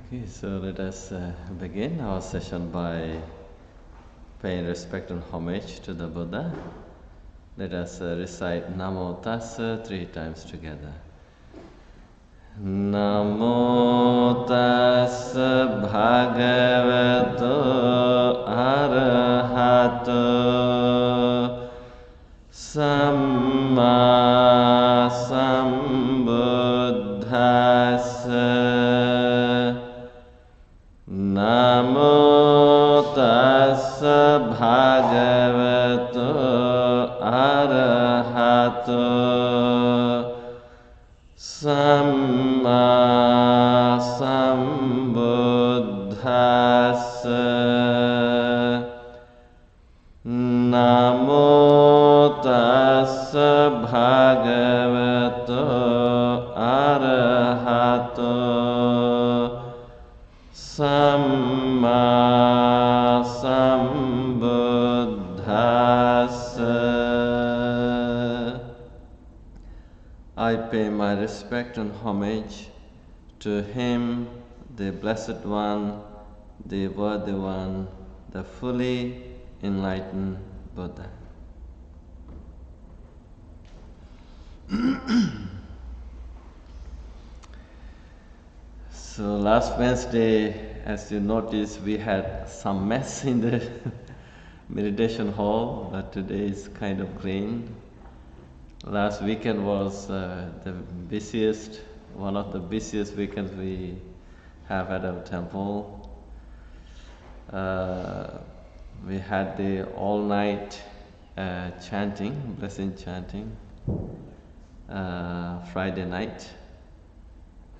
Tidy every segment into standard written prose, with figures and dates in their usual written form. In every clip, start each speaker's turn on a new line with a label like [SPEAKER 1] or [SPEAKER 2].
[SPEAKER 1] Okay, so let us begin our session by paying respect and homage to the Buddha. Let us recite Namo Tassa 3 times together. Namo Tassa Bhagavato Arahato Samma Sambuddhassa. Namo Tassa Bhagavato Arahato Samma Sambuddhassa. Namo Tassa Bhagavato Arahato Samma Sambuddhassa. I pay my respect and homage to Him, the Blessed One, the Worthy One, the fully enlightened Buddha. So last Wednesday, as you noticed, we had some mess in the meditation hall, but today is kind of clean. Last weekend was the busiest, one of the busiest weekends we have at our temple. We had the all-night chanting, blessing chanting, Friday night.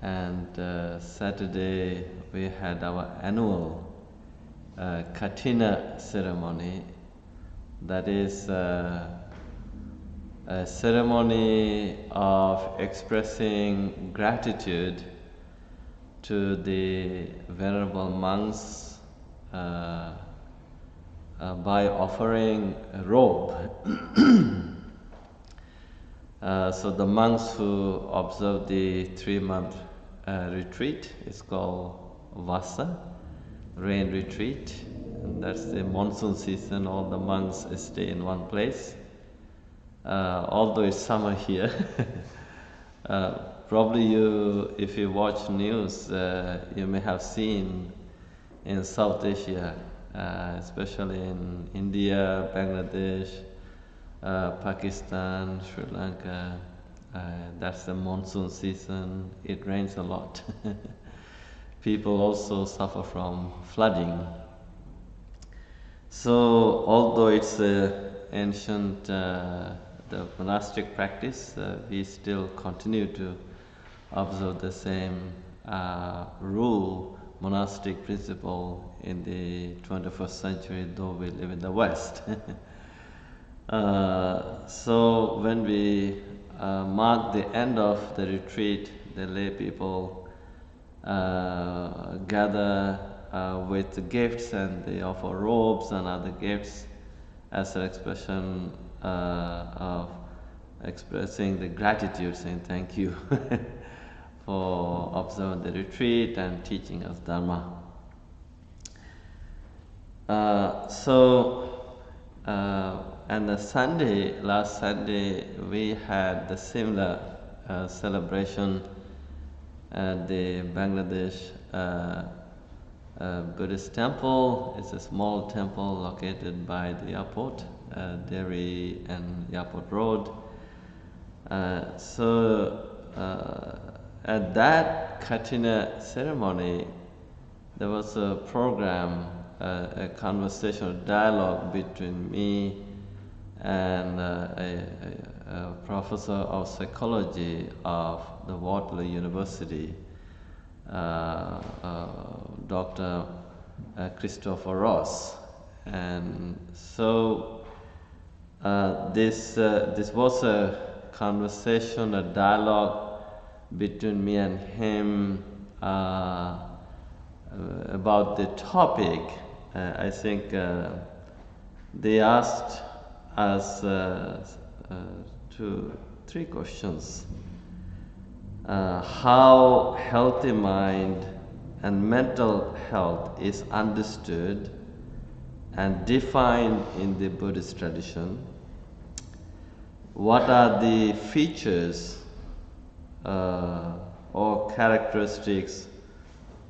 [SPEAKER 1] And Saturday we had our annual Katina ceremony. That is a ceremony of expressing gratitude to the venerable monks by offering a robe. So the monks who observe the 3-month retreat is called Vasa, rain retreat. And that's the monsoon season, all the monks stay in one place. Although it's summer here, probably if you watch news, you may have seen in South Asia, especially in India, Bangladesh, Pakistan, Sri Lanka, that's the monsoon season, it rains a lot. People also suffer from flooding. So although it's ancient, the monastic practice, we still continue to observe the same rule, monastic principle in the 21st century, though we live in the West. So when we mark the end of the retreat, the lay people gather with gifts, and they offer robes and other gifts as an expression of expressing the gratitude, saying thank you for observing the retreat and teaching us Dhamma. And last Sunday, we had the similar celebration at the Bangladesh Buddhist temple. It's a small temple located by the airport, Derry and Airport Road. At that Katina ceremony, there was a program, a conversation, a dialogue between me and a professor of psychology of the Waterloo University, Dr. Christopher Ross. And so this was a conversation, a dialogue between me and him about the topic. I think they asked us 3 questions. How healthy mind and mental health is understood and defined in the Buddhist tradition, what are the features or characteristics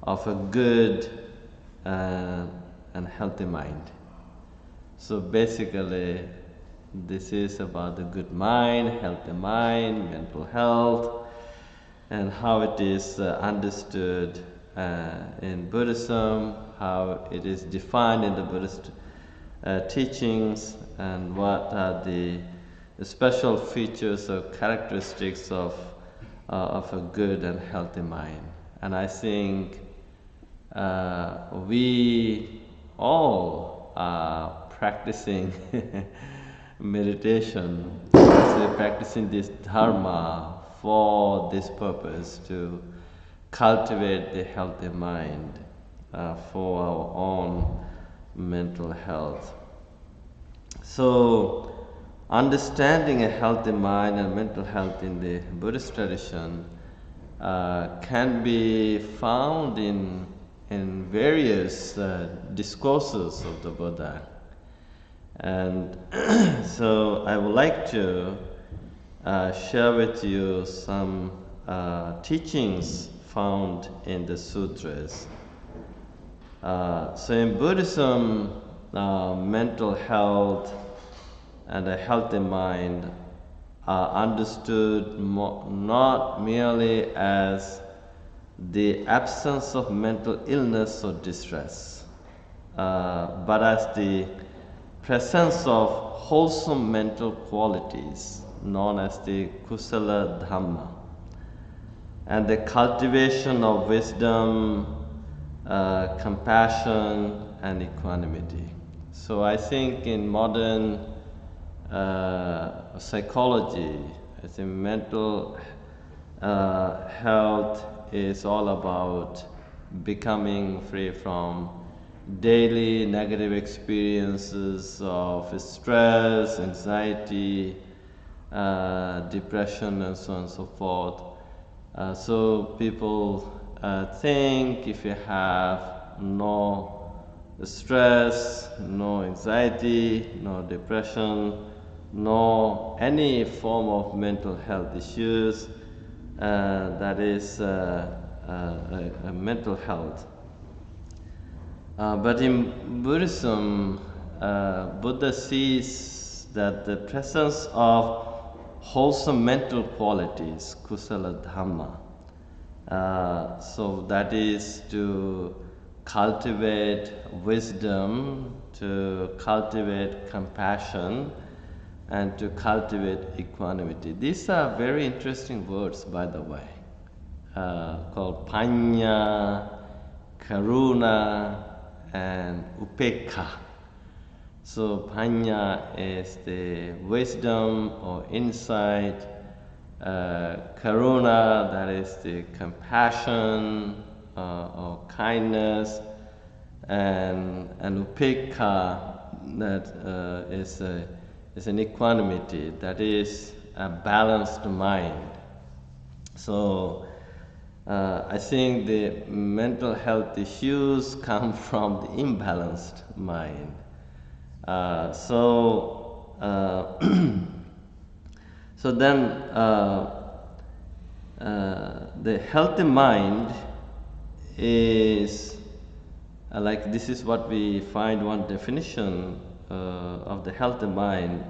[SPEAKER 1] of a good and healthy mind? So basically, this is about the good mind, healthy mind, mental health, and how it is understood in Buddhism, how it is defined in the Buddhist teachings, and what are the special features or characteristics of a good and healthy mind. And I think we all are practicing meditation, so practicing this Dharma for this purpose, to cultivate the healthy mind for our own mental health. So, understanding a healthy mind and mental health in the Buddhist tradition can be found in various discourses of the Buddha. And so I would like to share with you some teachings found in the sutras. So in Buddhism, mental health and a healthy mind are understood not merely as the absence of mental illness or distress, but as the presence of wholesome mental qualities known as the kusala Dhamma, and the cultivation of wisdom, compassion, and equanimity. So I think in modern psychology, I think mental health is all about becoming free from daily negative experiences of stress, anxiety, depression, and so on and so forth. So people think if you have no stress, no anxiety, no depression, no any form of mental health issues, that is a mental health. But in Buddhism, Buddha sees that the presence of wholesome mental qualities, kusala Dhamma, so that is to cultivate wisdom, to cultivate compassion, and to cultivate equanimity. These are very interesting words, by the way, called panya, karuna, and upekha. So panya is the wisdom or insight, karuna, that is the compassion or kindness, and upekha, that is an equanimity, that is a balanced mind. So I think the mental health issues come from the imbalanced mind. So then the healthy mind is like this is what we find one definition of the healthy mind,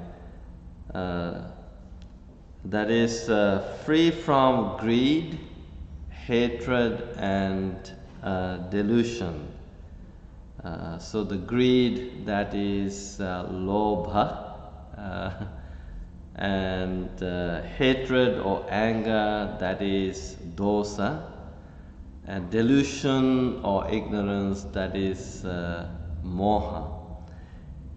[SPEAKER 1] that is free from greed, hatred, and delusion. So the greed, that is lobha, and hatred or anger, that is dosa, and delusion or ignorance, that is moha.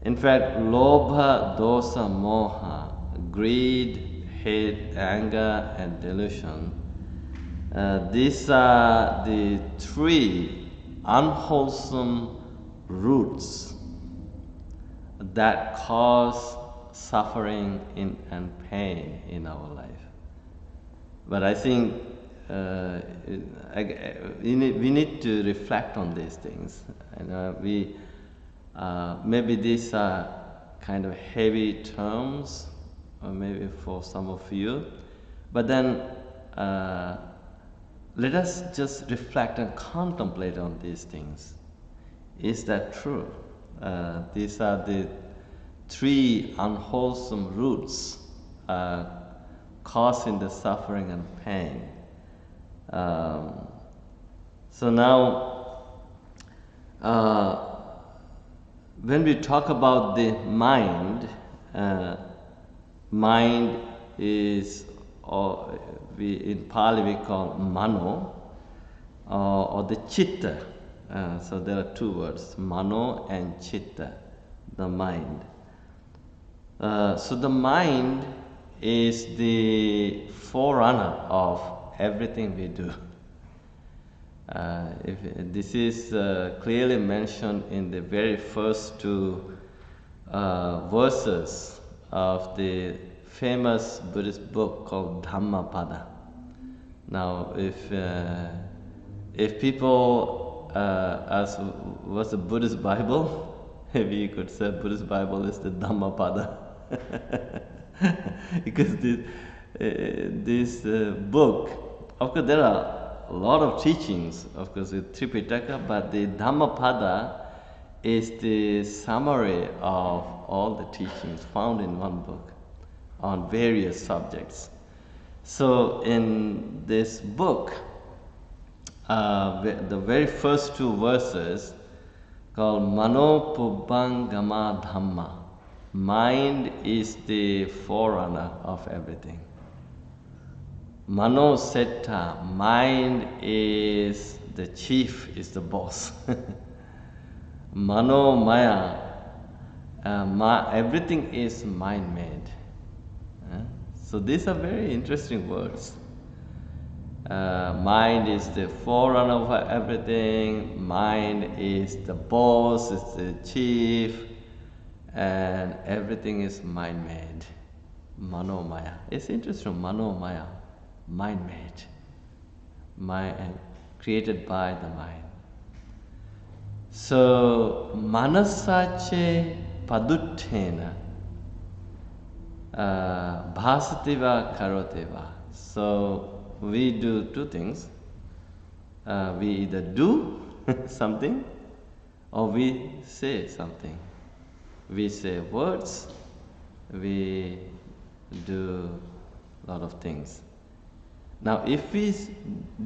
[SPEAKER 1] In fact, lobha, dosa, moha, greed, hate, anger, and delusion, these are the three unwholesome roots that cause suffering and pain in our life. But I think uh, we need to reflect on these things. And maybe these are kind of heavy terms, or maybe for some of you, but then let us just reflect and contemplate on these things. Is that true? These are the three unwholesome roots causing the suffering and pain. So now, when we talk about the mind, mind is, or in Pali we call mano, or the chitta. So there are two words, mano and chitta, the mind. So the mind is the forerunner of everything we do. This is clearly mentioned in the very first two verses of the famous Buddhist book called Dhamma. Now, if people ask what's the Buddhist Bible, maybe you could say Buddhist Bible is the Dhammapada. Because this book, of course, there are a lot of teachings, of course, with Tripitaka, but the Dhammapada is the summary of all the teachings found in one book on various subjects. So in this book, the very first two verses called Mano Pubbangama Dhamma. Mind is the forerunner of everything. Mano Setta, mind is the chief, is the boss. Mano Maya, everything is mind-made. So these are very interesting words. Mind is the forerunner of everything, mind is the boss, is the chief, and everything is mind-made. Mano Maya. It's interesting, Mano Maya. Mind-made, created by the mind. So, manasache paduttena bhasativa karoteva. So, we do two things. We either do something or we say something. We say words, we do a lot of things. Now, if we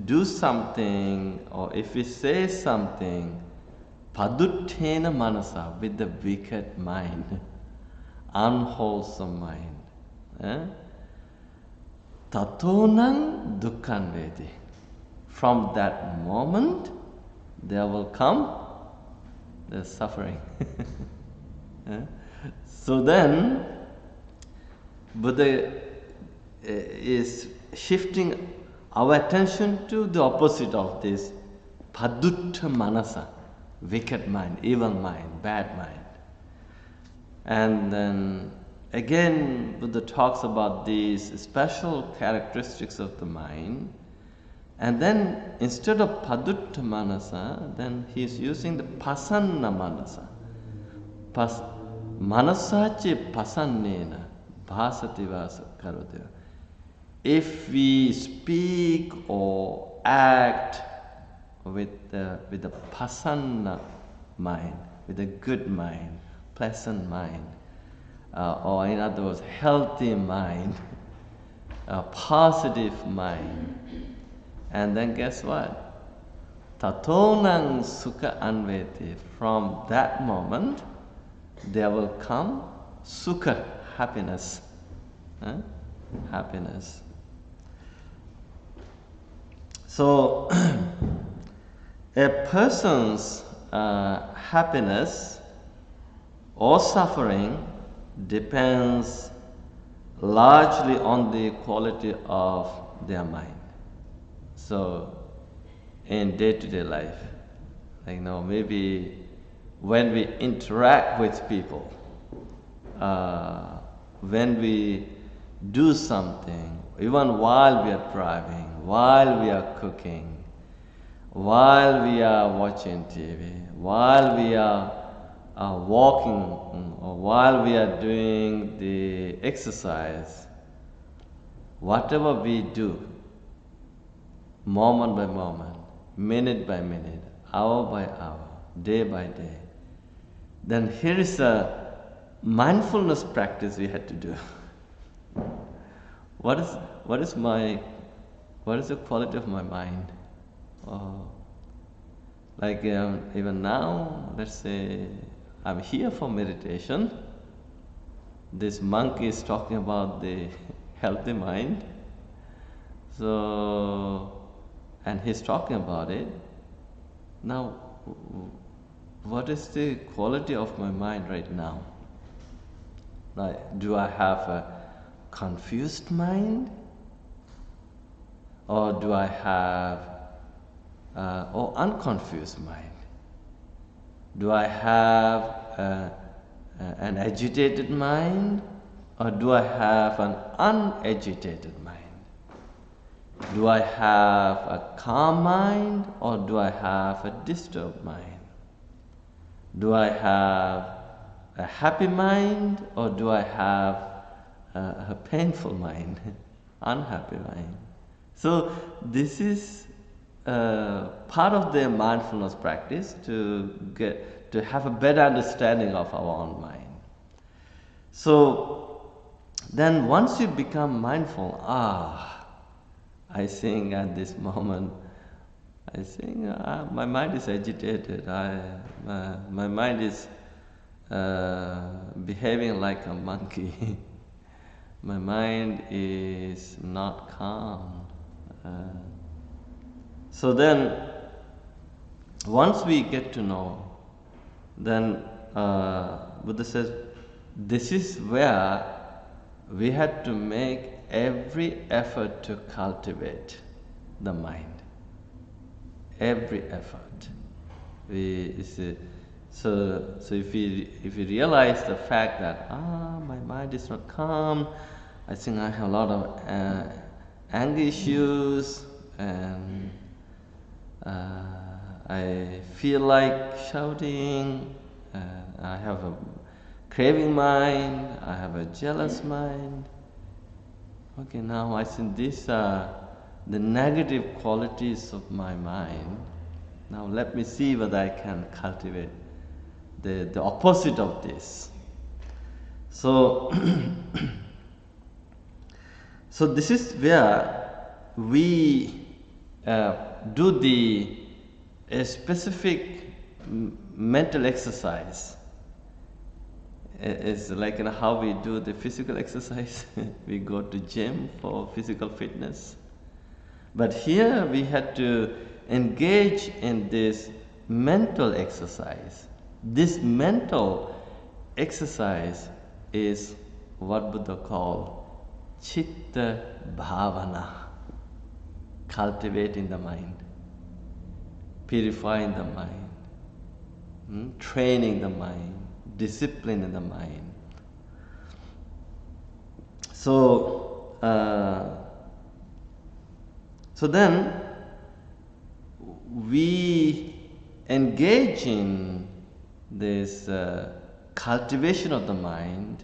[SPEAKER 1] do something or if we say something, paduttena manasa, with the wicked mind, unwholesome mind, tatonang dukkhan vedi. From that moment, there will come the suffering. So then, Buddha is shifting our attention to the opposite of this padutta manasa, wicked mind, evil mind, bad mind. And then again Buddha talks about these special characteristics of the mind, and then instead of padutta manasa, then he is using the pasanna manasa. Manasache pasannena bhasativa karoteva. If we speak or act with the pasanna mind, with a good mind, pleasant mind, or in other words, healthy mind, a positive mind, and then guess what? Tatonang sukha anveti. From that moment, there will come sukha, happiness. Happiness. So, a person's happiness or suffering depends largely on the quality of their mind. So, in day-to-day life, maybe when we interact with people, when we do something, even while we are driving, while we are cooking, while we are watching TV, while we are walking, or while we are doing the exercise, whatever we do, moment by moment, minute by minute, hour by hour, day by day, then here is a mindfulness practice we had to do. What is the quality of my mind? Oh, like even now, let's say I'm here for meditation. This monk is talking about the healthy mind. So, and he's talking about it. Now, what is the quality of my mind right now? Like, do I have a confused mind? Or do I have or unconfused mind? Do I have an agitated mind, or do I have an unagitated mind? Do I have a calm mind, or do I have a disturbed mind? Do I have a happy mind, or do I have a painful mind, unhappy mind? So this is part of the mindfulness practice to have a better understanding of our own mind. So then once you become mindful, I think at this moment, I think my mind is agitated. My mind is behaving like a monkey. My mind is not calm. So then, once we get to know, then Buddha says, this is where we had to make every effort to cultivate the mind. Every effort. So if we realize the fact that my mind is not calm, I think I have a lot of anger issues, and I feel like shouting, I have a craving mind, I have a jealous mind. Okay, now I think these are the negative qualities of my mind. Now let me see whether I can cultivate the opposite of this. So, so this is where we do a specific mental exercise. It's like how we do the physical exercise. We go to gym for physical fitness. But here we had to engage in this mental exercise. This mental exercise is what Buddha called Chitta Bhavana, cultivating the mind, purifying the mind, training the mind, disciplining the mind. So, so then we engage in this cultivation of the mind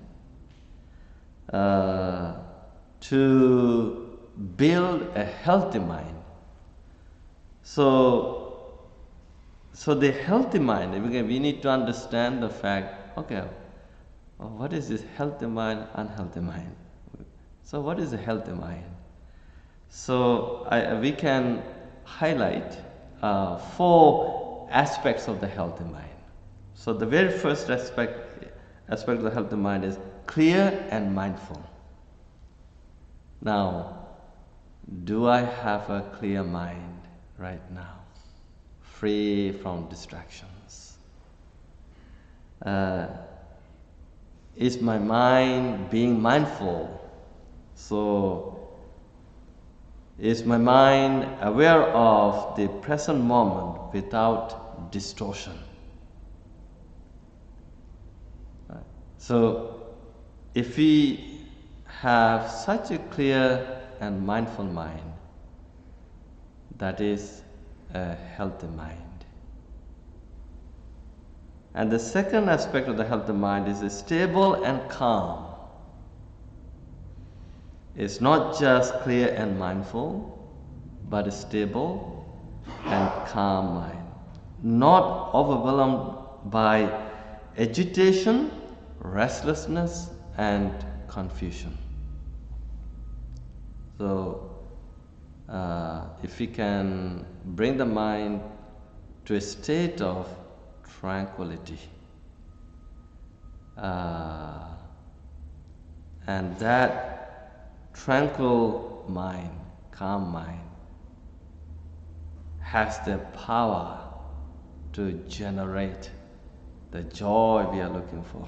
[SPEAKER 1] to build a healthy mind. So the healthy mind, again, we need to understand the fact, okay, what is this healthy mind, unhealthy mind? So what is a healthy mind? So we can highlight 4 aspects of the healthy mind. So the very first aspect of the healthy mind is clear and mindful. Now, do I have a clear mind right now, free from distractions? Is my mind being mindful? So, is my mind aware of the present moment without distortion? So, if we have such a clear and mindful mind, that is a healthy mind. And the second aspect of the healthy mind is stable and calm. It's not just clear and mindful, but a stable and calm mind. Not overwhelmed by agitation, restlessness, and confusion. So, if we can bring the mind to a state of tranquility, and that tranquil mind, calm mind, has the power to generate the joy we are looking for.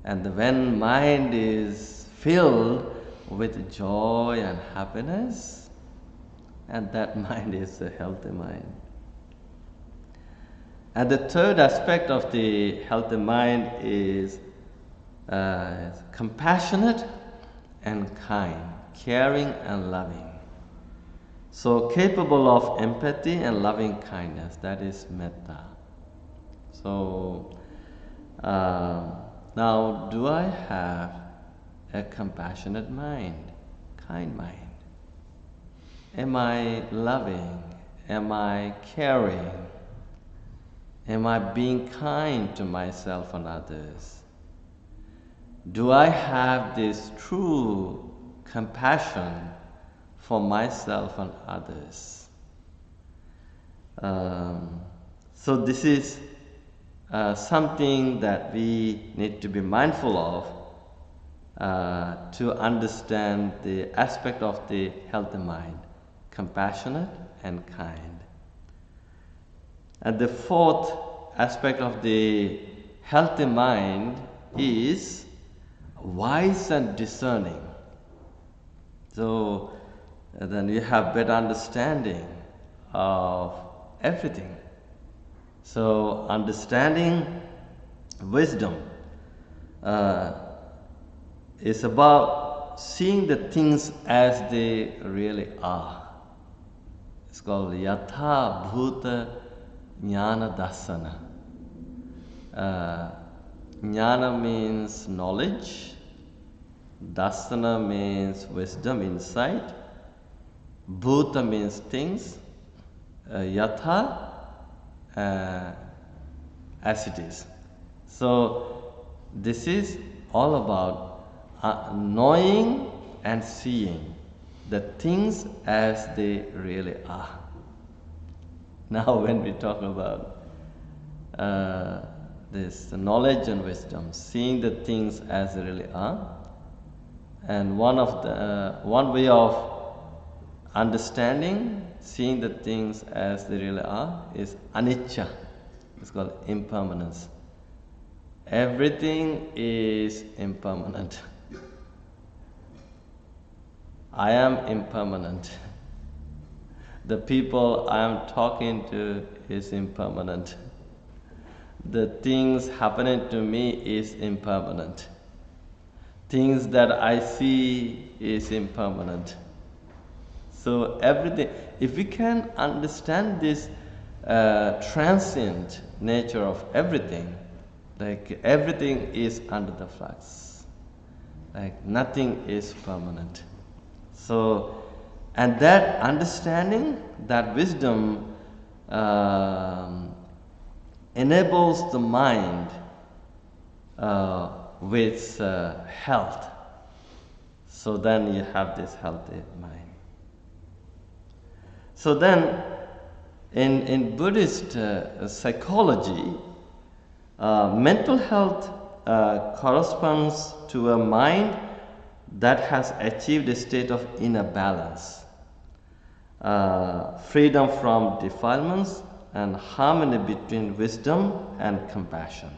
[SPEAKER 1] And when mind is filled with joy and happiness, and that mind is a healthy mind. And the third aspect of the healthy mind is compassionate and kind, caring and loving. So capable of empathy and loving kindness, that is metta. So now, do I have a compassionate mind, kind mind? Am I loving? Am I caring? Am I being kind to myself and others? Do I have this true compassion for myself and others? So this is something that we need to be mindful of to understand the aspect of the healthy mind, compassionate and kind. And the fourth aspect of the healthy mind is wise and discerning. So then you have better understanding of everything. So understanding wisdom is about seeing the things as they really are. It's called Yatha Bhuta Jnana Dasana. Jnana means knowledge, Dasana means wisdom, insight, Bhuta means things, Yatha as it is. So this is all about knowing and seeing the things as they really are. Now when we talk about this knowledge and wisdom, seeing the things as they really are, and one way of understanding, seeing the things as they really are, is anicca. It's called impermanence. Everything is impermanent. I am impermanent. The people I am talking to is impermanent. The things happening to me is impermanent. Things that I see is impermanent. So everything, if we can understand this transient nature of everything, like everything is under the flux, like nothing is permanent. So, and that understanding, that wisdom enables the mind with health. So then you have this healthy mind. So then, in Buddhist psychology, mental health corresponds to a mind that has achieved a state of inner balance, freedom from defilements, and harmony between wisdom and compassion.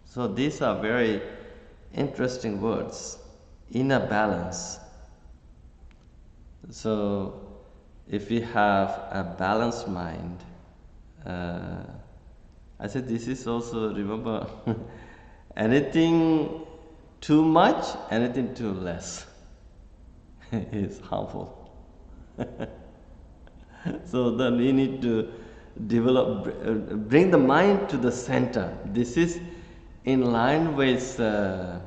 [SPEAKER 1] So these are very interesting words, inner balance. So if we have a balanced mind, I said this is also, remember, anything Too much, anything too less is harmful. So then we need to bring the mind to the center. This is in line with the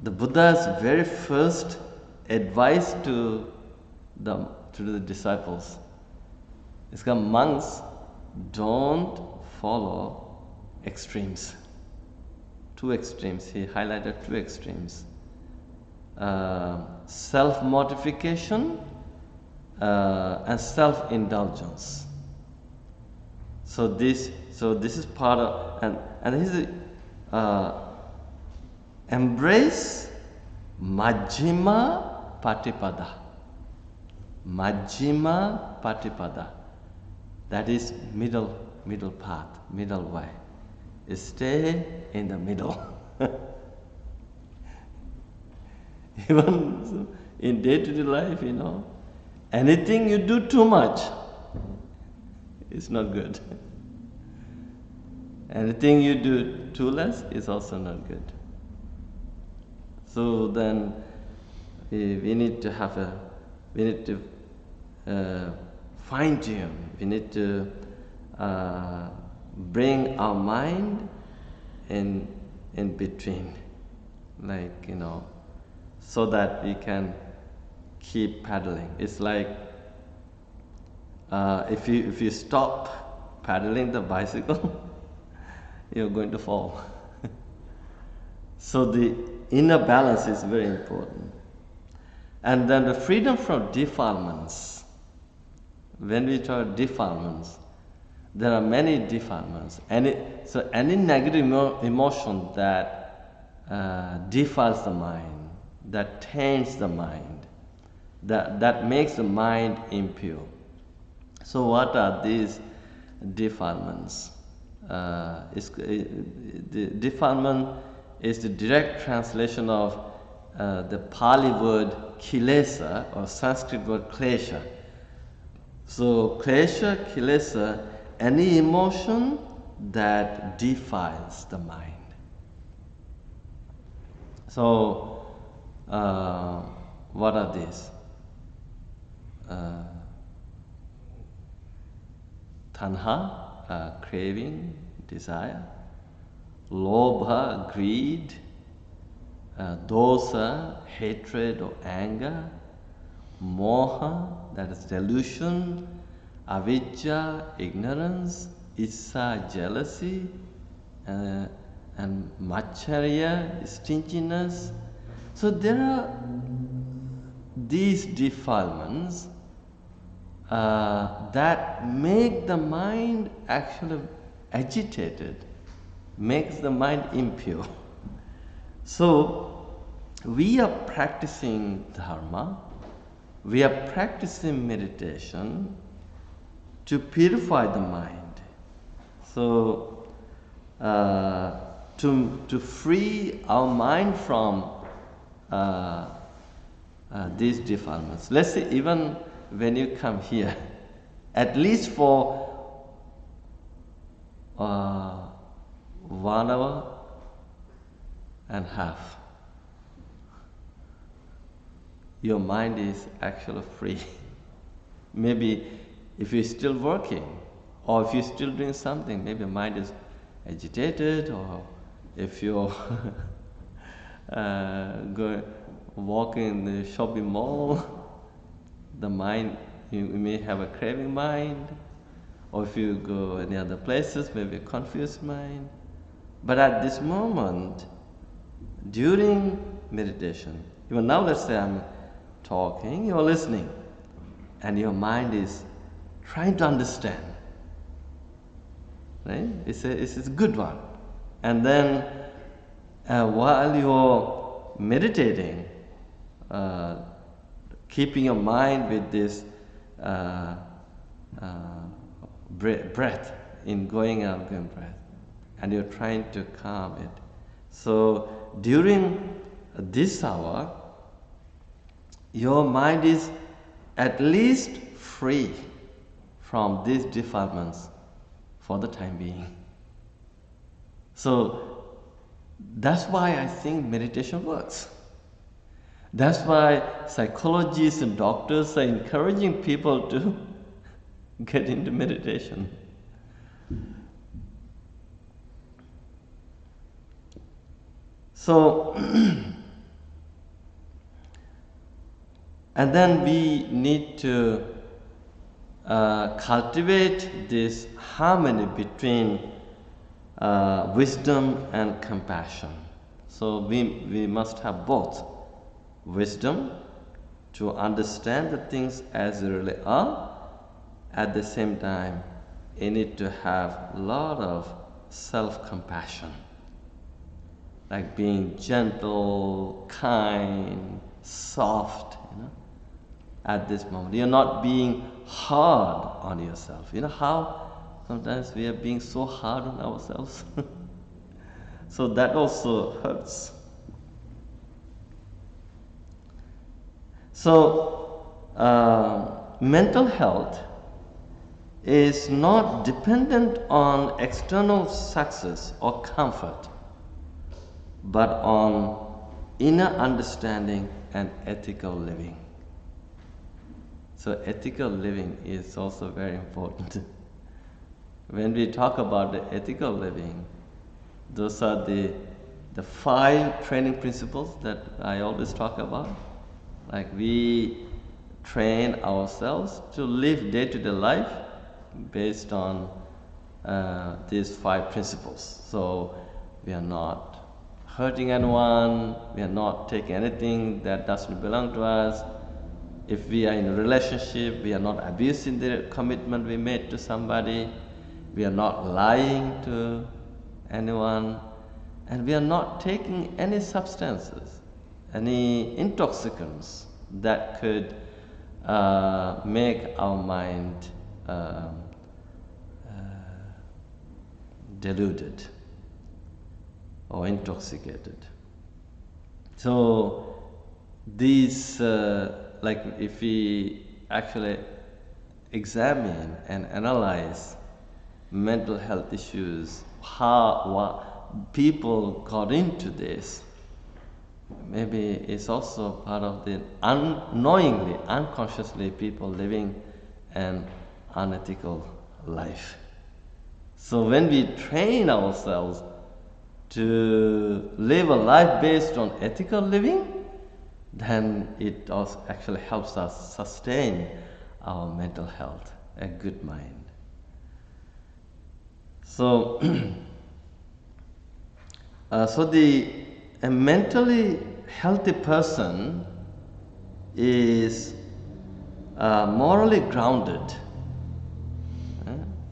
[SPEAKER 1] Buddha's very first advice to the disciples. It's called, monks, don't follow extremes. Two extremes. He highlighted two extremes. Self-mortification and self-indulgence. So this is part of, and this is embrace Majjhima Patipada. Majjhima Patipada. That is middle path, middle way. Stay in the middle. Even in day-to-day life, anything you do too much is not good. Anything you do too less is also not good. So then we need to fine tune. We need to bring our mind in between, so that we can keep paddling. It's like if you stop paddling the bicycle, you're going to fall. So the inner balance is very important. And then the freedom from defilements. When we talk defilements, there are many defilements. Any negative emotion that defiles the mind, that taints the mind, that makes the mind impure. So what are these defilements? The defilement is the direct translation of the Pali word kilesa, or Sanskrit word klesha. So klesha, kilesa, any emotion that defiles the mind. So what are these? Tanha, craving, desire. Lobha, greed. Dosa, hatred or anger. Moha, that is delusion. Avijja, ignorance. Issa, jealousy. And Macharya, stinginess. So there are these defilements that make the mind actually agitated, makes the mind impure. So we are practicing Dharma, we are practicing meditation to purify the mind. So to free our mind from these defilements. Let's say even when you come here, at least for 1 hour and a half, your mind is actually free. Maybe if you're still working, or if you're still doing something, maybe your mind is agitated, or if you're walking in the shopping mall, the mind, you may have a craving mind, or if you go any other places, maybe a confused mind. But at this moment, during meditation, even now, let's say I'm talking, you're listening, and your mind is trying to understand, right? It's a good one. And then while you're meditating, keeping your mind with this breath, in going out, going breath, and you're trying to calm it. So during this hour, your mind is at least free from these defilements for the time being. So That's why I think meditation works. That's why psychologists and doctors are encouraging people to get into meditation. So, and then we need to cultivate this harmony between wisdom and compassion. So we must have both wisdom to understand the things as they really are. At the same time, you need to have a lot of self-compassion, like being gentle, kind, soft, at this moment. You're not being hard on yourself. You know how sometimes we are being so hard on ourselves? So that also hurts. So, mental health is not dependent on external success or comfort, but on inner understanding and ethical living. So ethical living is also very important. When we talk about the ethical living, those are the 5 training principles that I always talk about. Like we train ourselves to live day-to-day life based on these 5 principles. So we are not hurting anyone, we are not taking anything that doesn't belong to us. If we are in a relationship, we are not abusing the commitment we made to somebody, we are not lying to anyone, and we are not taking any substances, any intoxicants that could make our mind deluded or intoxicated. So these, like if we actually examine and analyze mental health issues, how people got into this, maybe it's also part of the unknowingly, unconsciously people living an unethical life. So when we train ourselves to live a life based on ethical living, then it also actually helps us sustain our mental health, a good mind. So, a mentally healthy person is morally grounded.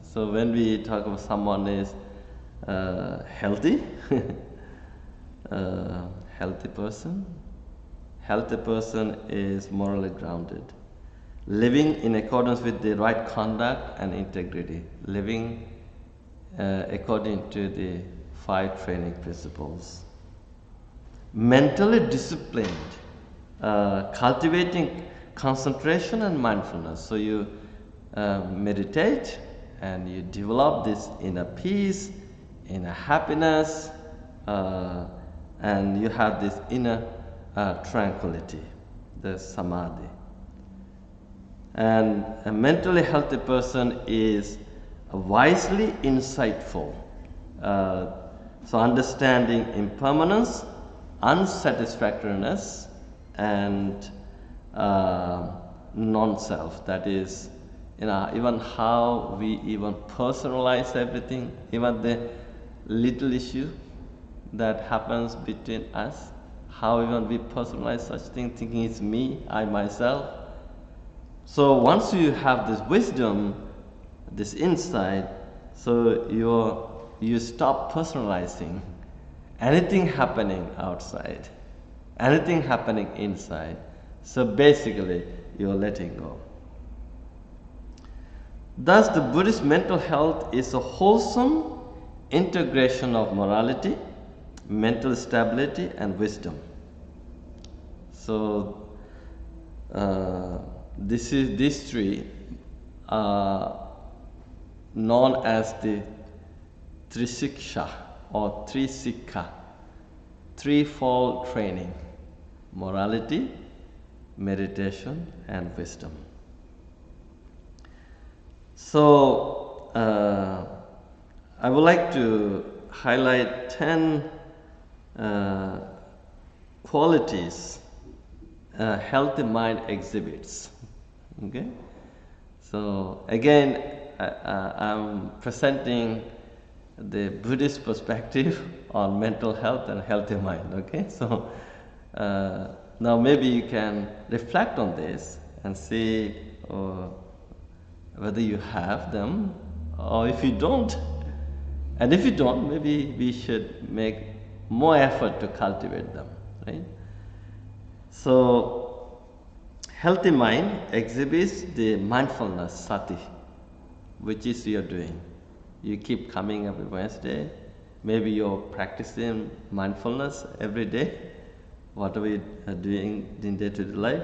[SPEAKER 1] So when we talk about someone is healthy, healthy person is morally grounded, living in accordance with the right conduct and integrity, living according to the 5 training principles. Mentally disciplined, cultivating concentration and mindfulness. So you meditate and you develop this inner peace, inner happiness, and you have this inner tranquility, the samadhi. And a mentally healthy person is wisely insightful. So understanding impermanence, unsatisfactoriness, and non-self. That is, even how we even personalize everything, even the little issue that happens between us, how even we personalize such thing, thinking it's me, I, myself. So once you have this wisdom, this insight, so you stop personalizing anything happening outside, anything happening inside. So basically, you're letting go. Thus, the Buddhist mental health is a wholesome integration of morality, mental stability, and wisdom. So, these 3 are known as the Trisiksha or Trisikha. threefold training: morality, meditation, and wisdom. So, I would like to highlight 10 qualities a healthy mind exhibits. Okay? So, again, I'm presenting the Buddhist perspective on mental health and healthy mind. Okay? So, now maybe you can reflect on this and see whether you have them, or if you don't. And if you don't, maybe we should make more effort to cultivate them, right? So, healthy mind exhibits the mindfulness, sati, which is you're doing. You keep coming every Wednesday. Maybe you're practicing mindfulness every day. Whatever you are doing in day-to-day life,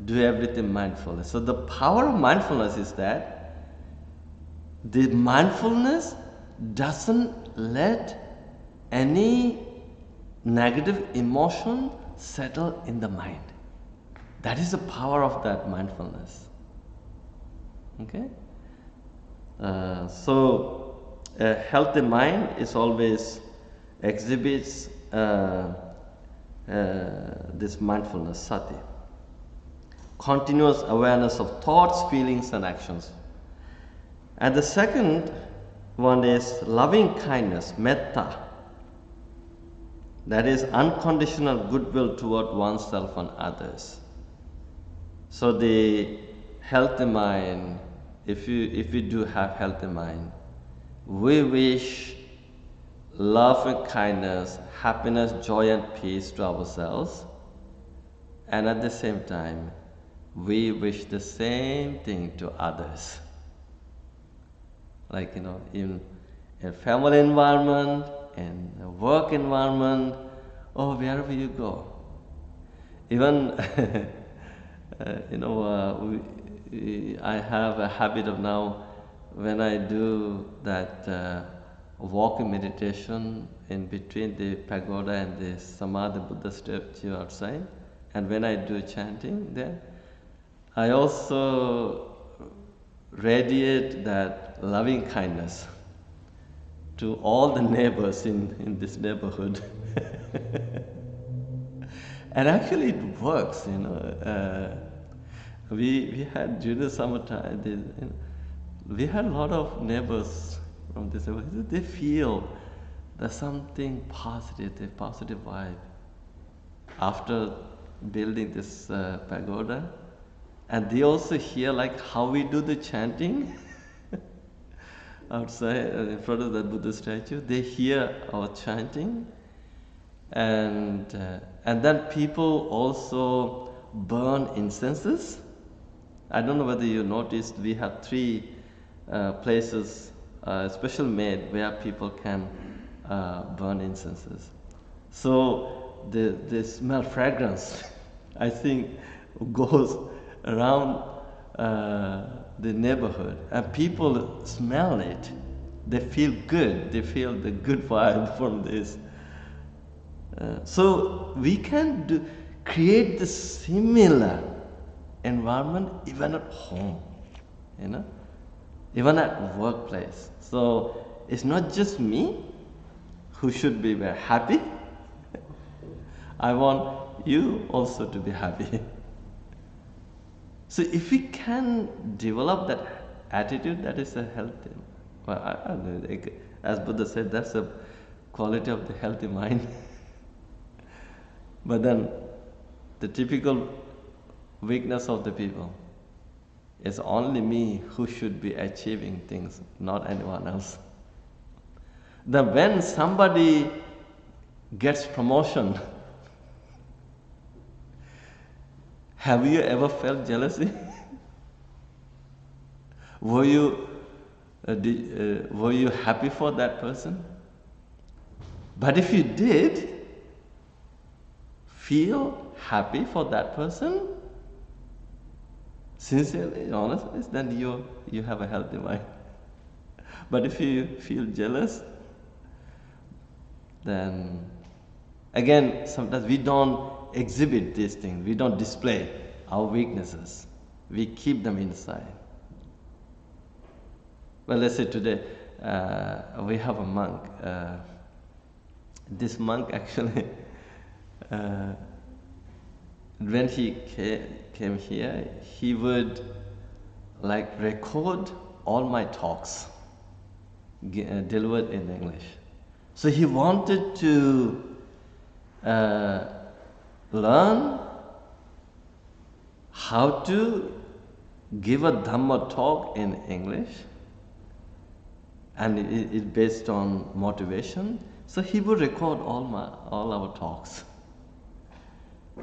[SPEAKER 1] do everything mindfully. So the power of mindfulness is that the mindfulness doesn't let any negative emotion settle in the mind. That is the power of that mindfulness. Okay? So a healthy mind is always exhibits this mindfulness, sati. Continuous awareness of thoughts, feelings, and actions. And the second one is loving kindness, metta. That is unconditional goodwill toward oneself and others. So the healthy mind, if we do have healthy mind, we wish love and kindness, happiness, joy, and peace to ourselves, and at the same time, we wish the same thing to others. Like, in a family environment, in a work environment, or wherever you go. Even, I have a habit of now, when I do that walking meditation in between the pagoda and the Samadhi Buddha statue outside, and when I do chanting there, I also radiate that loving kindness to all the neighbors in this neighborhood. And actually it works, we had during the summertime, we had a lot of neighbors from this neighborhood. They feel there's something positive, the positive vibe after building this pagoda. And they also hear like how we do the chanting outside in front of that Buddha statue. They hear our chanting, and then people also burn incenses. I don't know whether you noticed, we have 3 places special made where people can burn incenses. So the smell fragrance, I think, goes around the neighborhood, and people smell it. They feel good. They feel the good vibe from this. So we can create the similar environment even at home, even at workplace. So it's not just me who should be very happy. I want you also to be happy. So if we can develop that attitude, that is a healthy, as Buddha said, that's a quality of the healthy mind. But then the typical weakness of the people is only me who should be achieving things, not anyone else. Then when somebody gets promotion, have you ever felt jealousy? Were you happy for that person? But if you did feel happy for that person, sincerely, honestly, then you have a healthy mind. But if you feel jealous, then Again, sometimes we don't exhibit these things, we don't display our weaknesses, we keep them inside. Well, let's say today we have a monk. This monk actually, when he came here, he would like record all my talks delivered in English. So he wanted to learn how to give a Dhamma talk in English, and it's based on motivation. So he would record all our talks.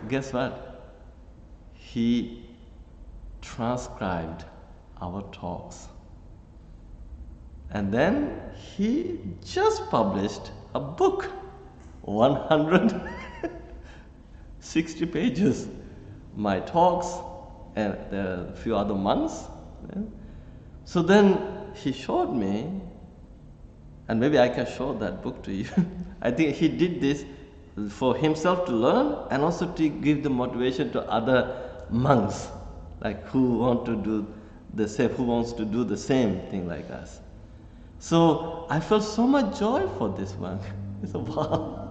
[SPEAKER 1] Guess what? He transcribed our talks. And then he just published a book, 160 pages, my talks and a few other months. Yeah. So then he showed me, and maybe I can show that book to you. I think he did this for himself to learn and also to give the motivation to other monks, like who want to do the same, who wants to do the same thing like us. So I felt so much joy for this monk. I said, wow.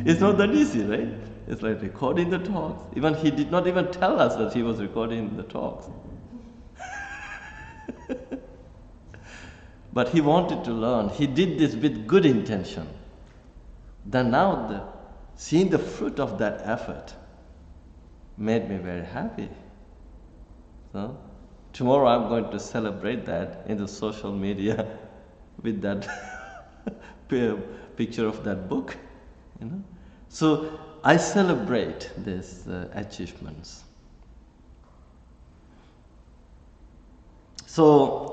[SPEAKER 1] It's not that easy, right? It's like recording the talks. Even he did not even tell us that he was recording the talks. But he wanted to learn. He did this with good intention. Then now seeing the fruit of that effort made me very happy. So tomorrow I'm going to celebrate that in the social media with that picture of that book. You know? So I celebrate these achievements. So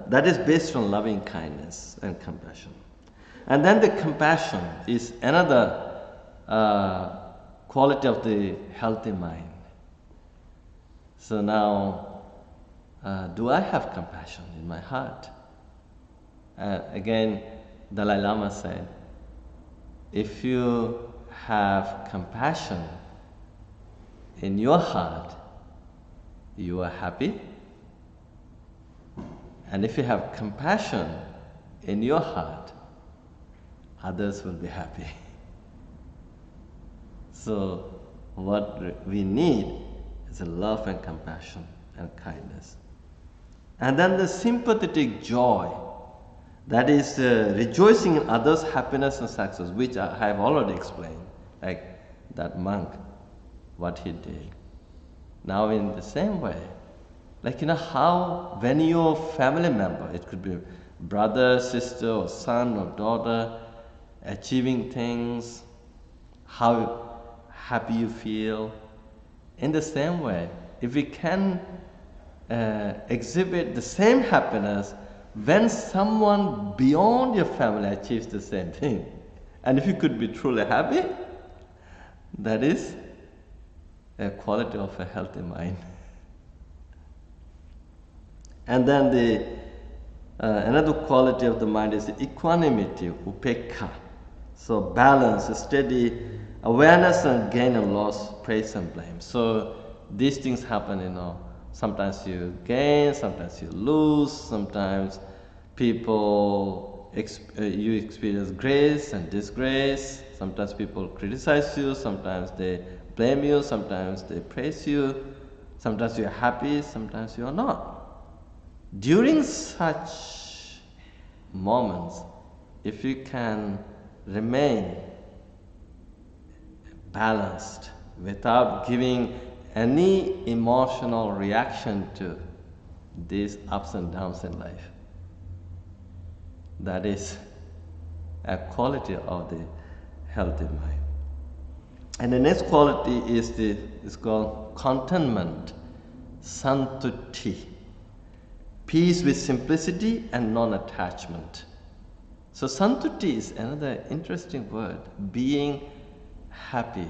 [SPEAKER 1] that is based on loving kindness and compassion. And then the compassion is another quality of the healthy mind. So now, do I have compassion in my heart? Again, Dalai Lama said, if you have compassion in your heart, you are happy. And if you have compassion in your heart, others will be happy. So what we need is a love and compassion and kindness. And then the sympathetic joy, that is rejoicing in others' happiness and success, which I have already explained, like that monk, what he did. Now in the same way, like how when your family member, it could be brother, sister, or son or daughter, achieving things, how happy you feel. In the same way, if we can exhibit the same happiness when someone beyond your family achieves the same thing, and if you could be truly happy, that is a quality of a healthy mind. And then another quality of the mind is equanimity, upekkha. So balance, steady awareness and gain and loss, praise and blame. So these things happen, sometimes you gain, sometimes you lose, sometimes you experience grace and disgrace, sometimes people criticize you, sometimes they blame you, sometimes they praise you, sometimes you're happy, sometimes you're not. During such moments, if you can remain balanced without giving any emotional reaction to these ups and downs in life, that is a quality of the healthy mind. And the next quality is called contentment, santuti. Peace with simplicity and non-attachment. So santuti is another interesting word, being happy,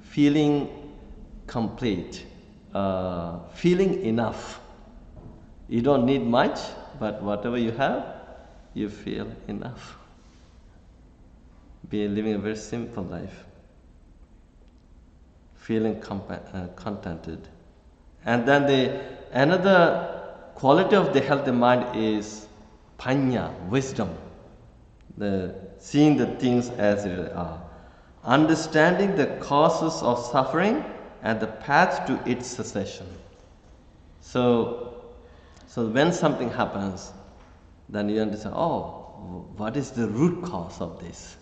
[SPEAKER 1] feeling complete, feeling enough. You don't need much, but whatever you have, you feel enough. be living a very simple life, feeling contented. And then another quality of the healthy mind is panya, wisdom, the seeing the things as they are, understanding the causes of suffering and the path to its cessation. So when something happens, then you understand, oh, what is the root cause of this?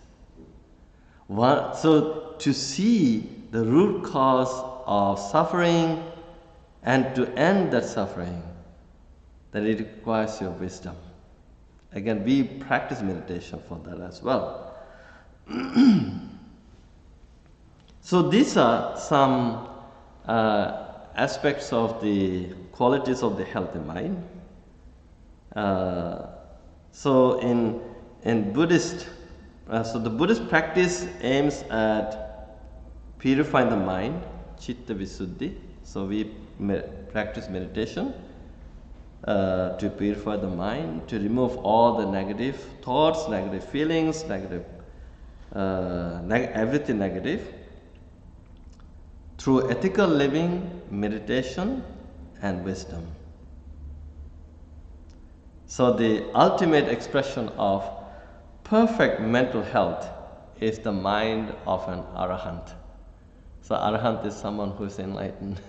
[SPEAKER 1] So to see the root cause of suffering and to end that suffering, then it requires your wisdom. Again, we practice meditation for that as well. So these are some aspects of the qualities of the healthy mind. So in Buddhist, so the Buddhist practice aims at purifying the mind, chitta visuddhi. So we practice meditation to purify the mind, to remove all the negative thoughts, negative feelings, everything negative, through ethical living, meditation, and wisdom. So the ultimate expression of perfect mental health is the mind of an arahant. So arahant is someone who is enlightened.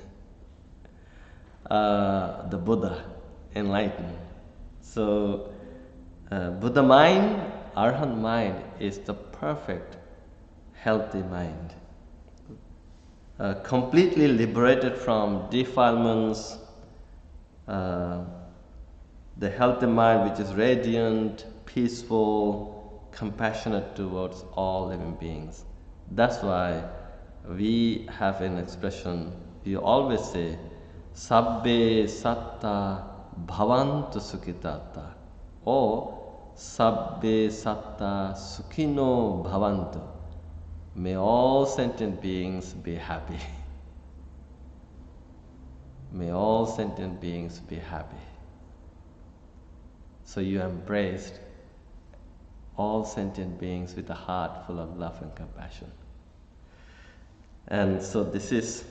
[SPEAKER 1] The Buddha, enlightened. So Buddha mind, arahant mind is the perfect healthy mind. Completely liberated from defilements, the healthy mind which is radiant, peaceful, compassionate towards all living beings. That's why we have an expression, we always say, Sabbe satta bhavantu sukhitata, or Sabbe satta sukhino bhavantu. May all sentient beings be happy. May all sentient beings be happy. So you embraced all sentient beings with a heart full of love and compassion. And so this is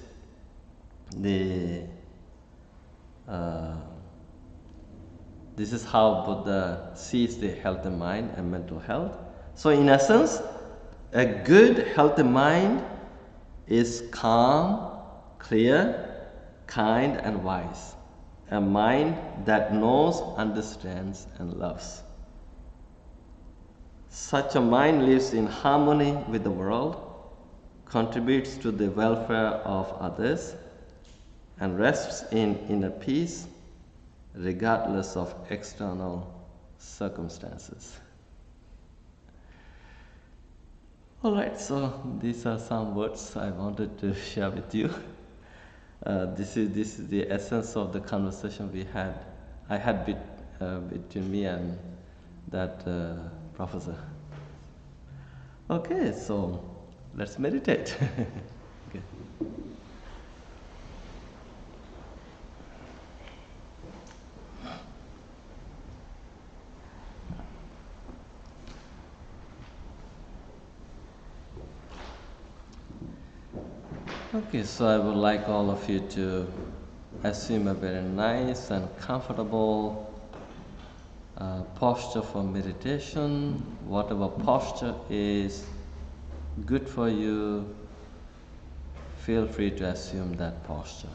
[SPEAKER 1] how Buddha sees the healthy mind and mental health. So in essence, a good healthy mind is calm, clear, kind, and wise. A mind that knows, understands, and loves. Such a mind lives in harmony with the world, contributes to the welfare of others, and rests in inner peace regardless of external circumstances. Alright, so these are some words I wanted to share with you. This is the essence of the conversation I had between me and that professor. Okay, so let's meditate. Okay. Okay, so I would like all of you to assume a very nice and comfortable posture for meditation. Whatever posture is good for you, feel free to assume that posture.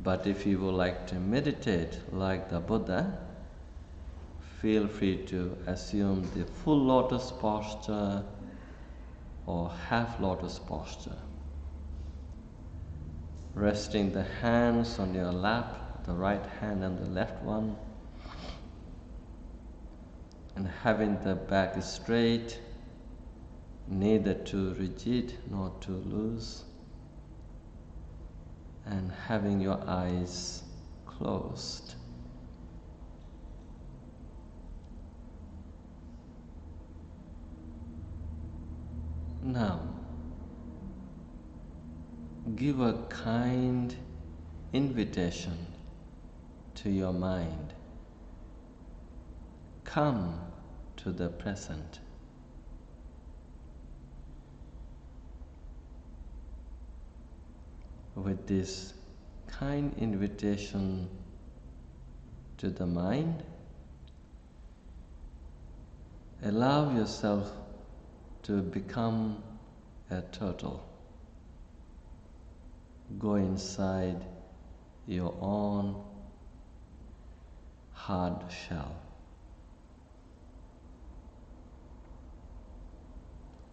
[SPEAKER 1] But if you would like to meditate like the Buddha, feel free to assume the full lotus posture or half lotus posture. Resting the hands on your lap, the right hand and the left one, and having the back straight, neither too rigid nor too loose, and having your eyes closed. Now, give a kind invitation to your mind. Come to to the present. With this kind invitation to the mind, allow yourself to become a turtle. Go inside your own hard shell.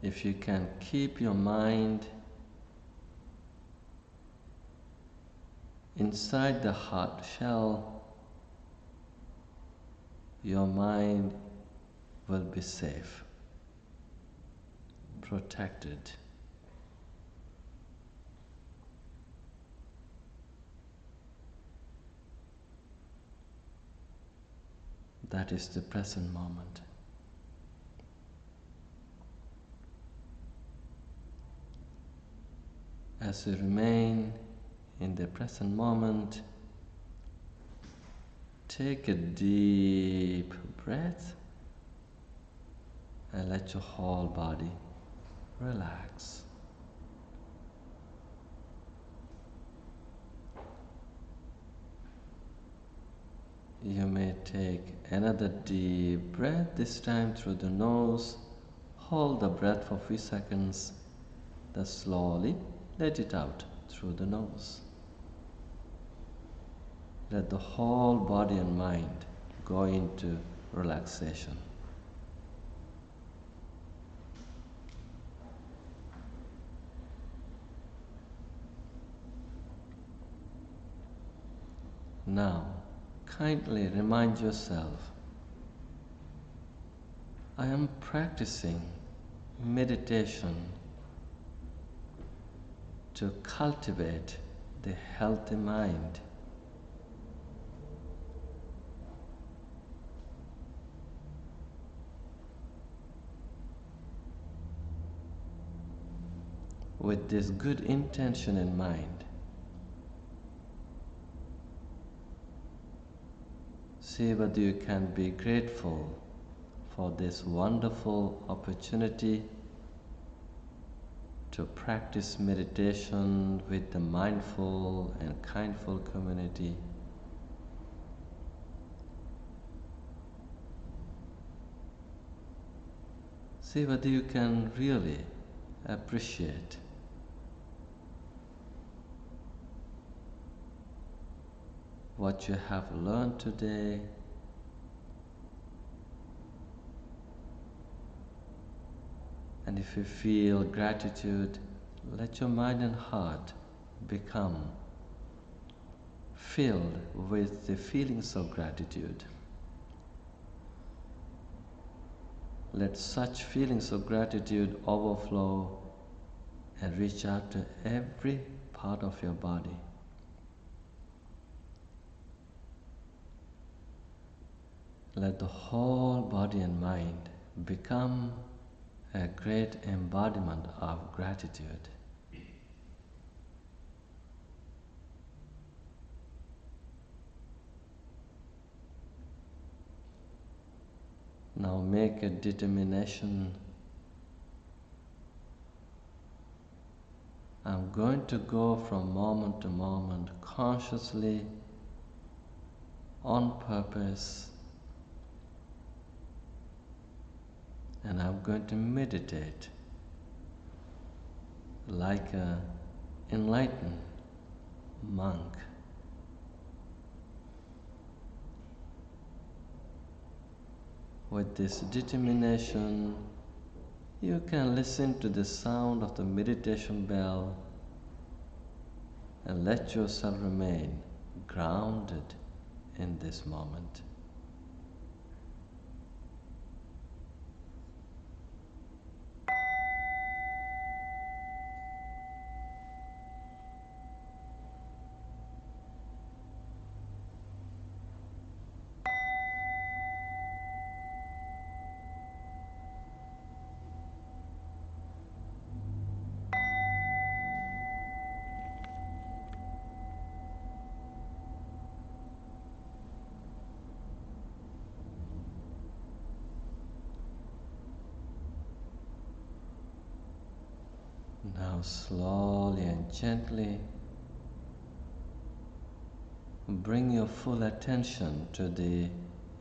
[SPEAKER 1] If you can keep your mind inside the hard shell, your mind will be safe, protected. That is the present moment. As you remain in the present moment, take a deep breath and let your whole body relax. You may take another deep breath, this time through the nose. Hold the breath for a few seconds, then slowly let it out through the nose. Let the whole body and mind go into relaxation. Now, kindly remind yourself, I am practicing meditation to cultivate the healthy mind. With this good intention in mind, see whether you can be grateful for this wonderful opportunity to practice meditation with the mindful and kindful community. See whether you can really appreciate what you have learned today, and if you feel gratitude, let your mind and heart become filled with the feelings of gratitude. Let such feelings of gratitude overflow and reach out to every part of your body. Let the whole body and mind become a great embodiment of gratitude. Now make a determination. I'm going to go from moment to moment consciously, on purpose, and I'm going to meditate like an enlightened monk. With this determination, you can listen to the sound of the meditation bell and let yourself remain grounded in this moment. Now slowly and gently bring your full attention to the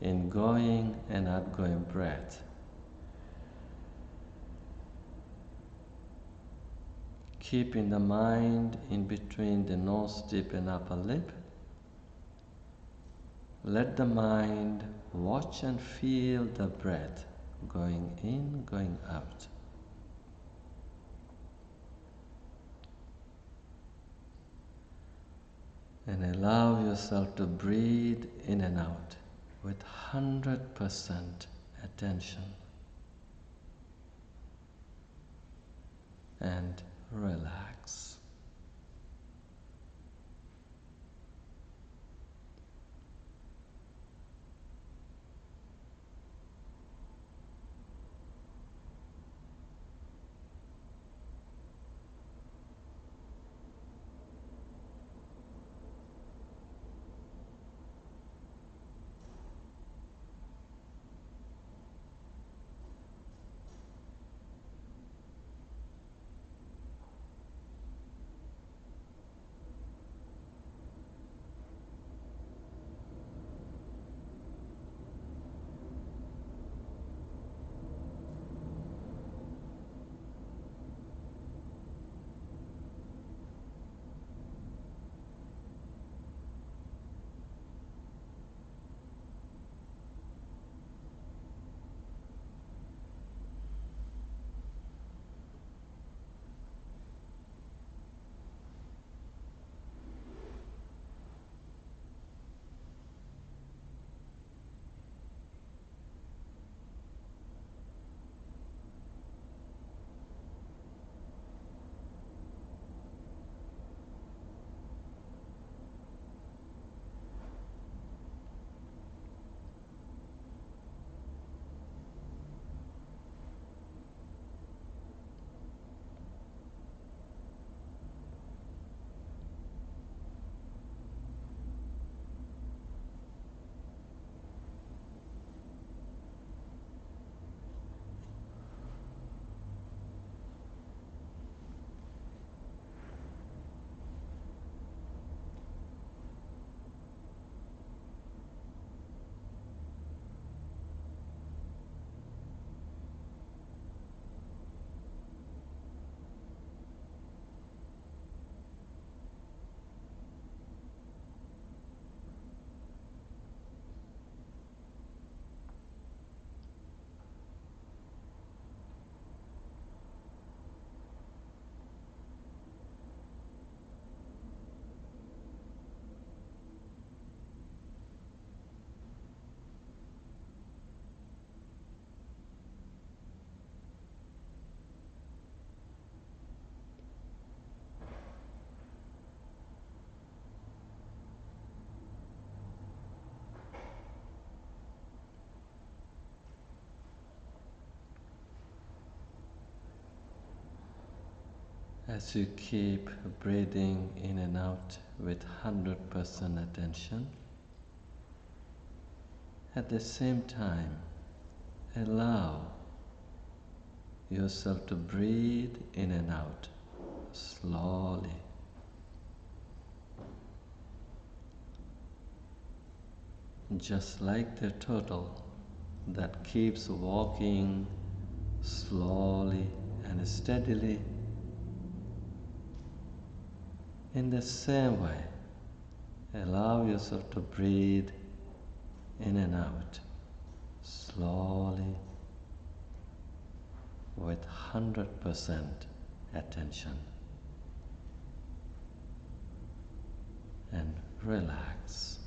[SPEAKER 1] ingoing and outgoing breath. Keeping the mind in between the nose tip and upper lip. Let the mind watch and feel the breath going in, going out. And allow yourself to breathe in and out with 100% attention. And relax. As you keep breathing in and out with 100% attention, at the same time, allow yourself to breathe in and out slowly. Just like the turtle that keeps walking slowly and steadily, in the same way, allow yourself to breathe in and out slowly with 100% attention and relax.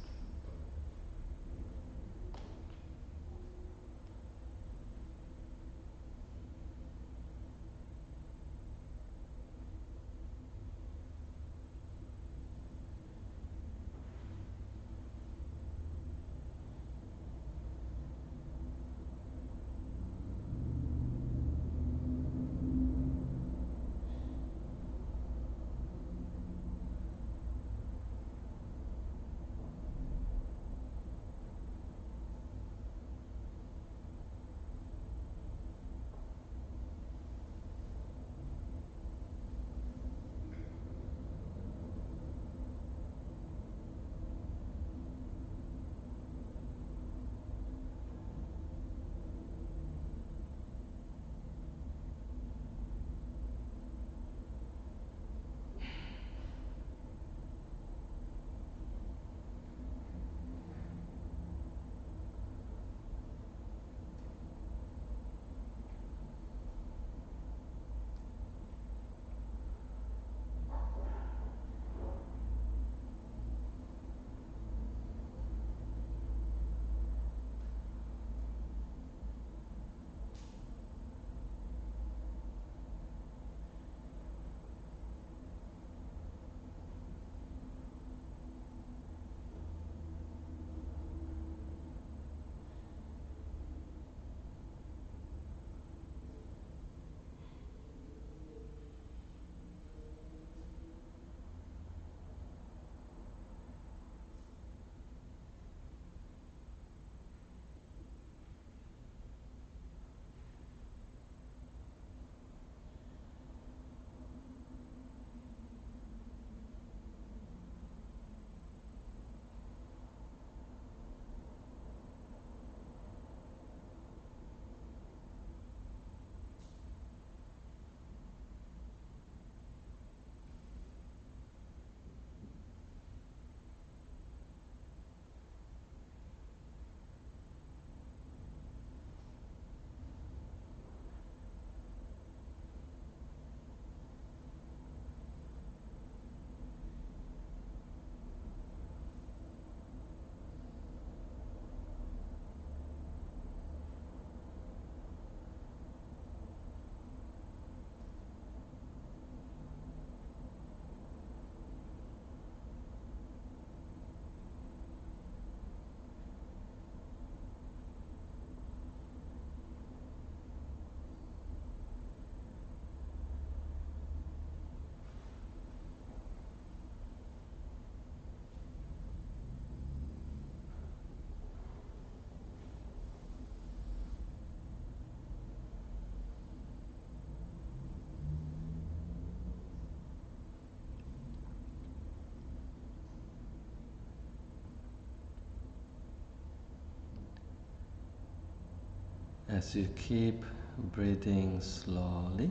[SPEAKER 1] As you keep breathing slowly,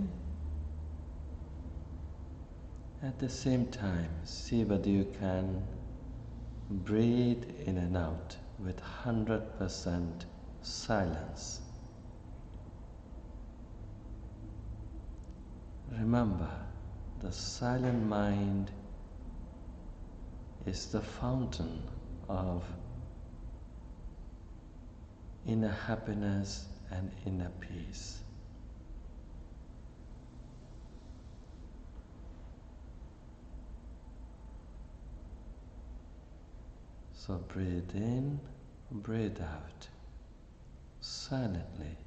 [SPEAKER 1] at the same time, see whether you can breathe in and out with 100% silence. Remember, the silent mind is the fountain of inner happiness and inner peace. So breathe in, breathe out, silently,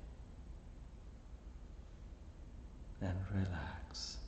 [SPEAKER 1] and relax.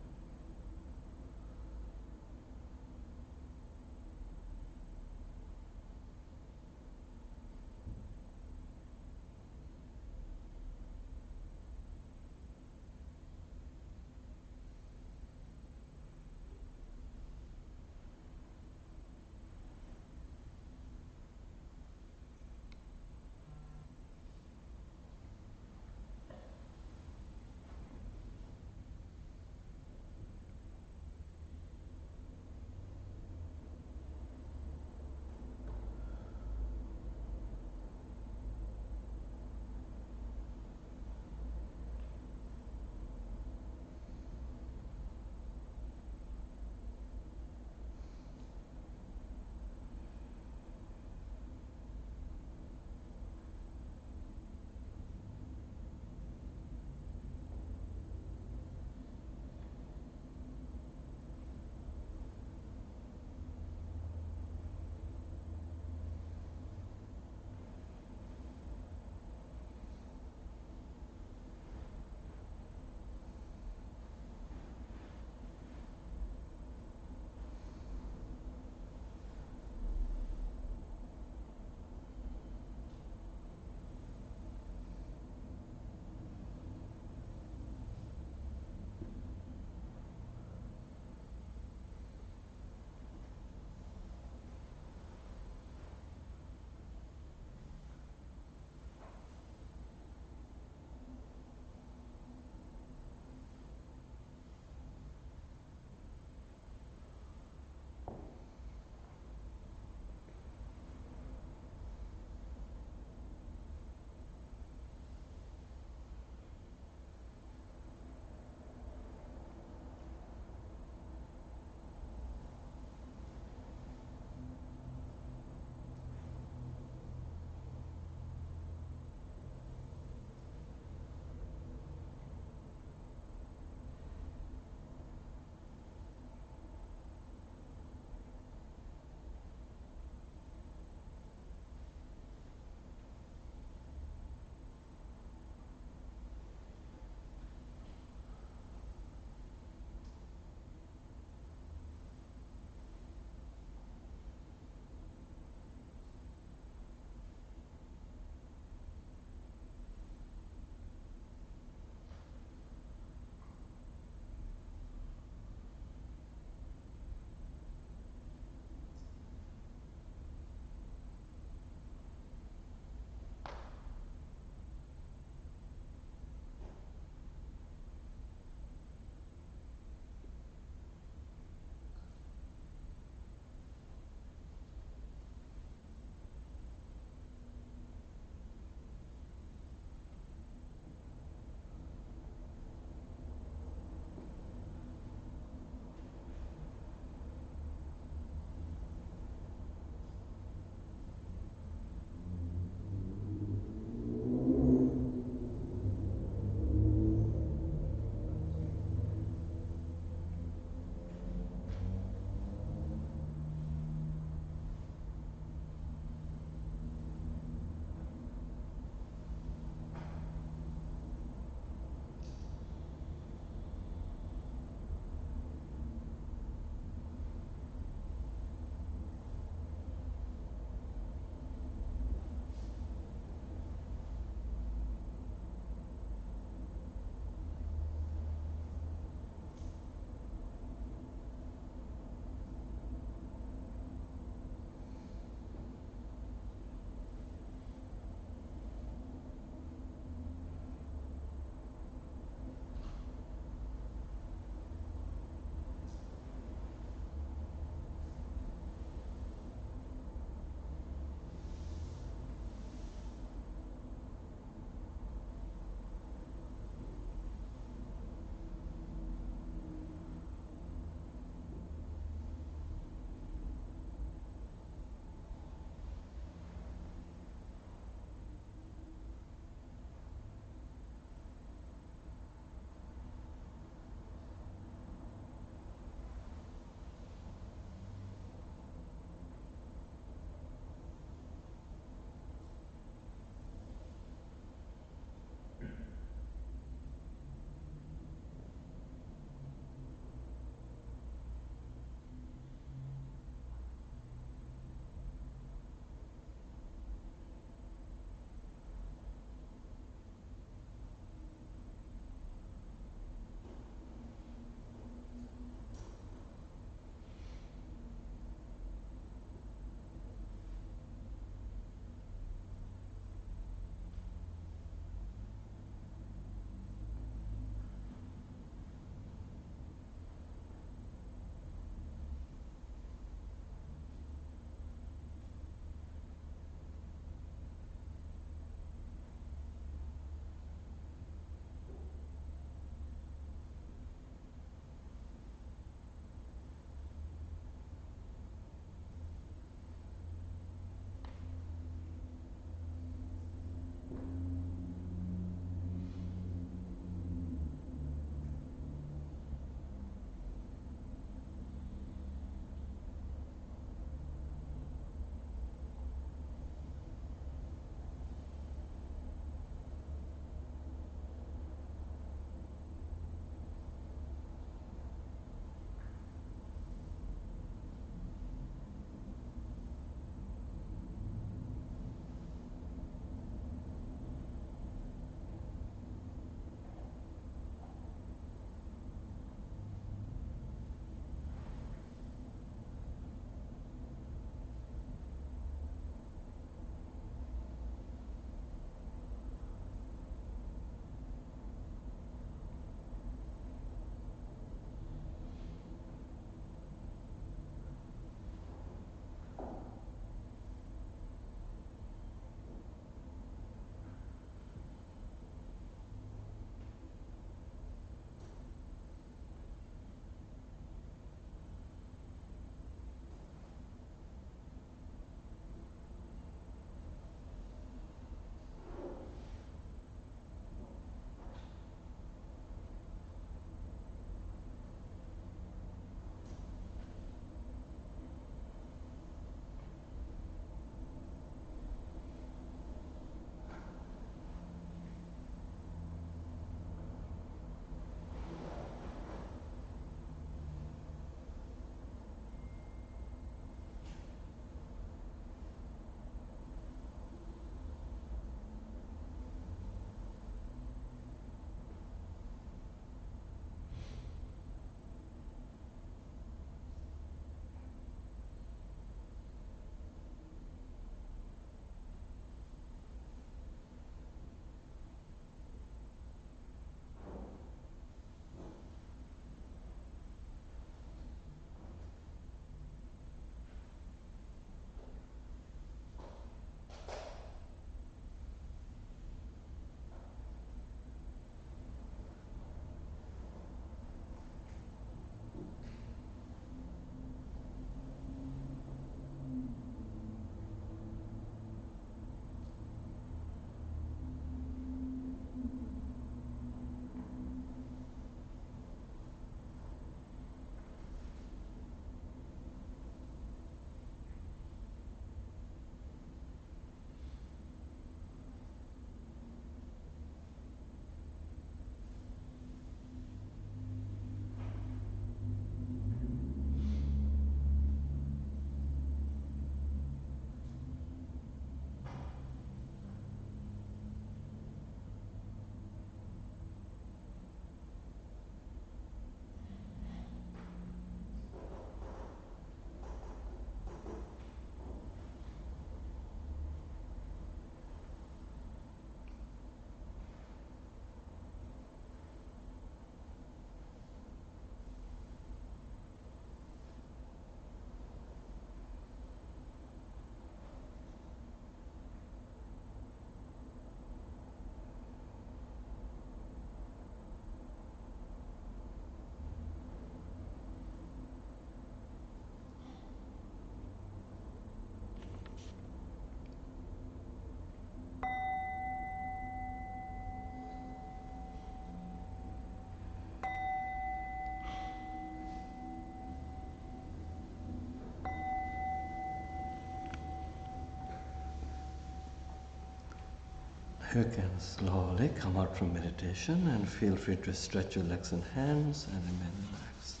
[SPEAKER 1] You can slowly come out from meditation and feel free to stretch your legs and hands and remain relaxed.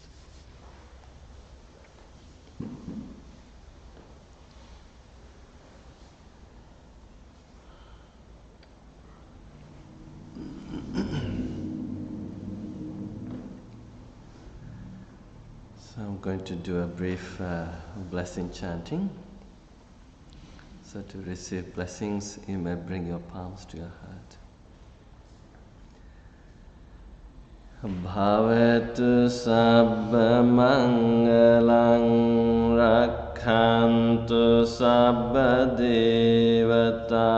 [SPEAKER 1] So I'm going to do a brief blessing chanting. So to receive blessings, you may bring your palms to your heart. Bhavetu sabba mangalang rakhantu sabba devata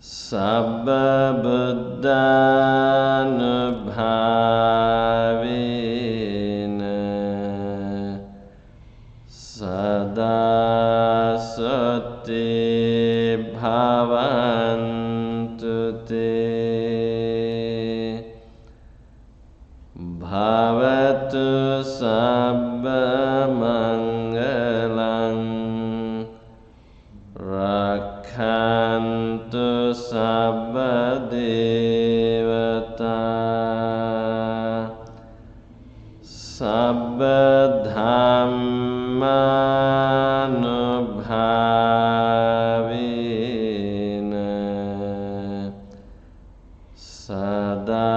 [SPEAKER 1] sabba buddhanubhavena sada sati bhavantu te Bhavatu sabba mangalang rakhantu sabba devata sabba dhammanubhavena sada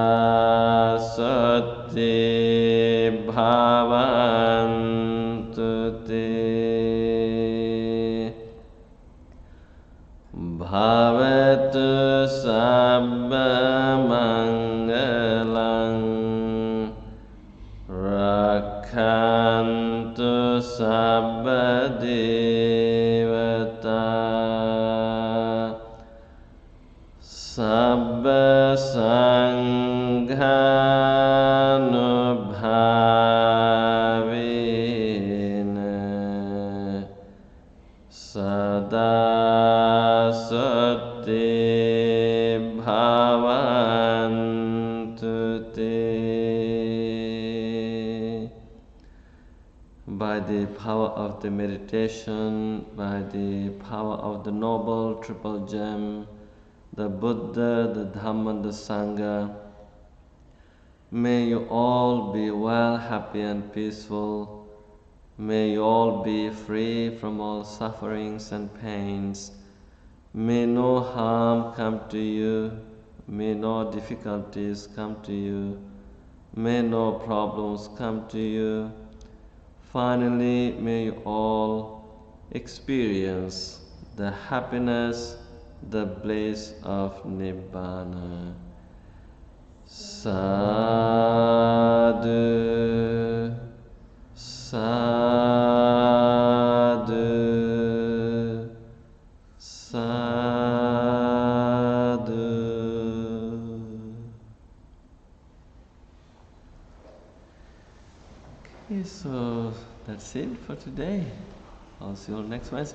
[SPEAKER 1] sati bhavantu te bhavatu sabba mangalang rakhantu sabba devata sabba sanghanubhavena sada sati bhavantu te. By the power of the meditation, by the power of the Noble Triple Gem, the Buddha, the Dhamma, and the Sangha, may you all be well, happy and peaceful. May you all be free from all sufferings and pains. May no harm come to you. May no difficulties come to you. May no problems come to you. Finally, may you all experience the happiness, the bliss of Nibbana. Sadhu, sadhu, sadhu. Okay, so that's it for today. I'll see you next Wednesday.